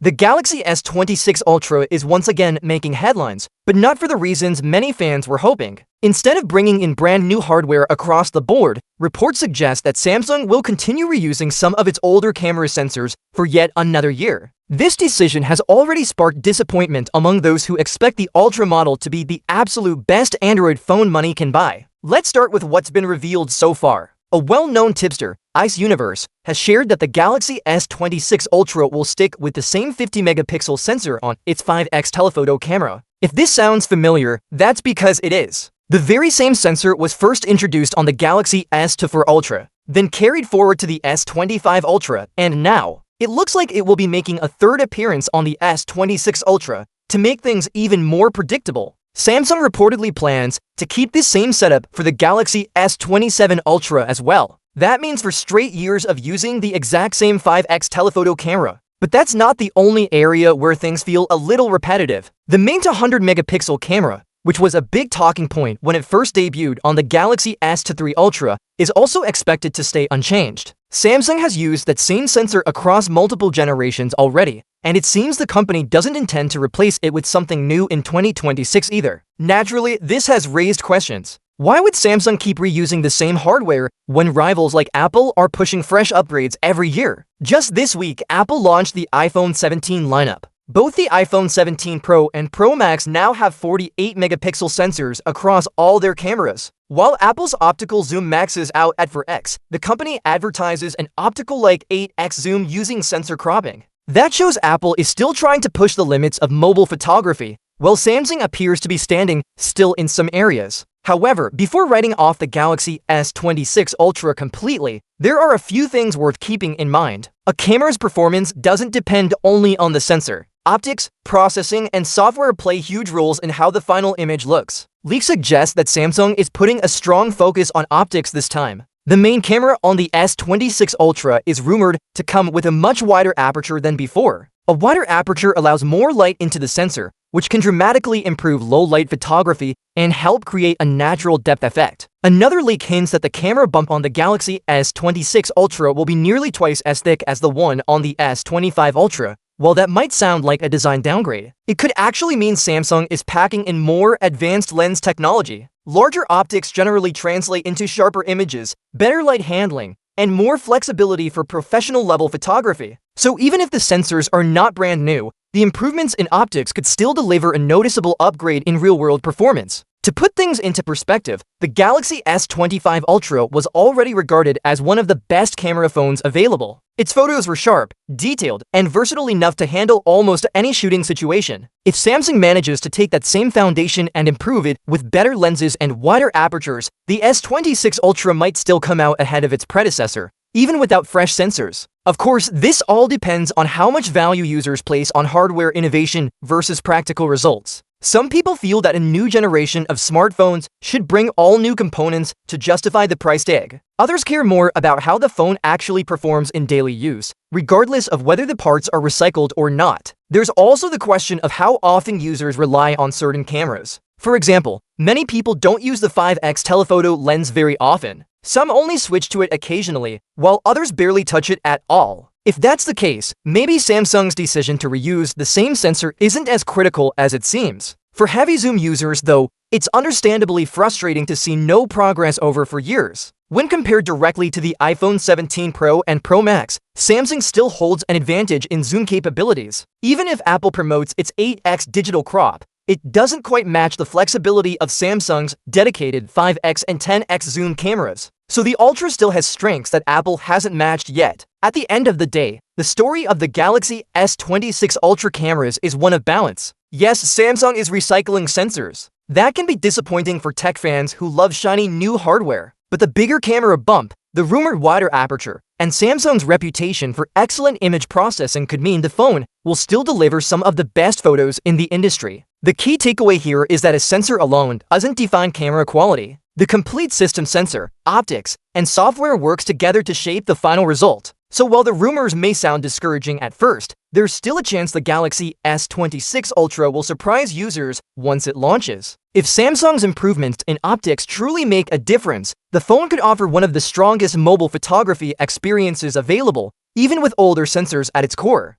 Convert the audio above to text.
The Galaxy S26 Ultra is once again making headlines, but not for the reasons many fans were hoping. Instead of bringing in brand new hardware across the board, reports suggest that Samsung will continue reusing some of its older camera sensors for yet another year. This decision has already sparked disappointment among those who expect the Ultra model to be the absolute best Android phone money can buy. Let's start with what's been revealed so far. A well-known tipster, Ice Universe, has shared that the Galaxy S26 Ultra will stick with the same 50-megapixel sensor on its 5x telephoto camera. If this sounds familiar, that's because it is. The very same sensor was first introduced on the Galaxy S24 Ultra, then carried forward to the S25 Ultra, and now, it looks like it will be making a third appearance on the S26 Ultra. To make things even more predictable, Samsung reportedly plans to keep this same setup for the Galaxy S27 Ultra as well. That means for straight years of using the exact same 5x telephoto camera. But that's not the only area where things feel a little repetitive. The main 200-megapixel camera, which was a big talking point when it first debuted on the Galaxy S23 Ultra, is also expected to stay unchanged. Samsung has used that same sensor across multiple generations already, and it seems the company doesn't intend to replace it with something new in 2026 either. Naturally, this has raised questions. Why would Samsung keep reusing the same hardware when rivals like Apple are pushing fresh upgrades every year? Just this week, Apple launched the iPhone 17 lineup. Both the iPhone 17 Pro and Pro Max now have 48-megapixel sensors across all their cameras. While Apple's optical zoom maxes out at 4x, the company advertises an optical-like 8x zoom using sensor cropping. That shows Apple is still trying to push the limits of mobile photography, while Samsung appears to be standing still in some areas. However, before writing off the Galaxy S26 Ultra completely, there are a few things worth keeping in mind. A camera's performance doesn't depend only on the sensor. Optics, processing, and software play huge roles in how the final image looks. Leaks suggest that Samsung is putting a strong focus on optics this time. The main camera on the S26 Ultra is rumored to come with a much wider aperture than before. A wider aperture allows more light into the sensor, which can dramatically improve low-light photography and help create a natural depth effect. Another leak hints that the camera bump on the Galaxy S26 Ultra will be nearly twice as thick as the one on the S25 Ultra. While that might sound like a design downgrade, it could actually mean Samsung is packing in more advanced lens technology. Larger optics generally translate into sharper images, better light handling, and more flexibility for professional-level photography. So even if the sensors are not brand new, the improvements in optics could still deliver a noticeable upgrade in real-world performance. To put things into perspective, the Galaxy S25 Ultra was already regarded as one of the best camera phones available. Its photos were sharp, detailed, and versatile enough to handle almost any shooting situation. If Samsung manages to take that same foundation and improve it with better lenses and wider apertures, the S26 Ultra might still come out ahead of its predecessor, even without fresh sensors. Of course, this all depends on how much value users place on hardware innovation versus practical results. Some people feel that a new generation of smartphones should bring all new components to justify the price tag. Others care more about how the phone actually performs in daily use, regardless of whether the parts are recycled or not. There's also the question of how often users rely on certain cameras. For example, many people don't use the 5x telephoto lens very often. Some only switch to it occasionally, while others barely touch it at all. If that's the case, maybe Samsung's decision to reuse the same sensor isn't as critical as it seems. For heavy zoom users, though, it's understandably frustrating to see no progress over for years. When compared directly to the iPhone 17 Pro and Pro Max, Samsung still holds an advantage in zoom capabilities. Even if Apple promotes its 8x digital crop, it doesn't quite match the flexibility of Samsung's dedicated 5x and 10x zoom cameras. So the Ultra still has strengths that Apple hasn't matched yet. At the end of the day, the story of the Galaxy S26 Ultra cameras is one of balance. Yes, Samsung is recycling sensors. That can be disappointing for tech fans who love shiny new hardware. But the bigger camera bump, the rumored wider aperture, and Samsung's reputation for excellent image processing could mean the phone will still deliver some of the best photos in the industry. The key takeaway here is that a sensor alone doesn't define camera quality. The complete system sensor, optics, and software works together to shape the final result. So while the rumors may sound discouraging at first, there's still a chance the Galaxy S26 Ultra will surprise users once it launches. If Samsung's improvements in optics truly make a difference, the phone could offer one of the strongest mobile photography experiences available, even with older sensors at its core.